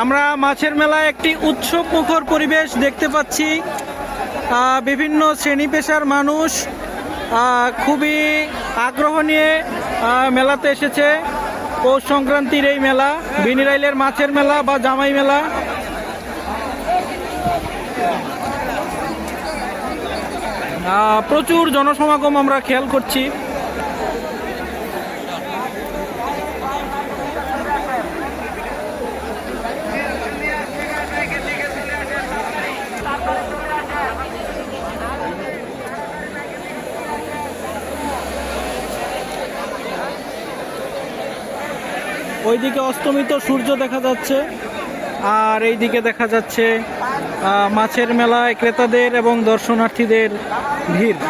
আমরা মাছের মেলায় একটি উৎসব মুখর পরিবেশ দেখতে পাচ্ছি। বিভিন্ন শ্রেণী পেশার মানুষ খুবই আগ্রহ নিয়ে মেলাতে এসেছে। পৌষ সংক্রান্তির এই মেলা, বিনিরাইলের মাছের মেলা বা জামাই মেলা। প্রচুর জনসমাগম আমরা খেয়াল করছি। ওইদিকে অস্তমিত সূর্য দেখা যাচ্ছে, আর এইদিকে দেখা যাচ্ছে মাছের মেলায় ক্রেতাদের এবং দর্শনার্থীদের ভিড়।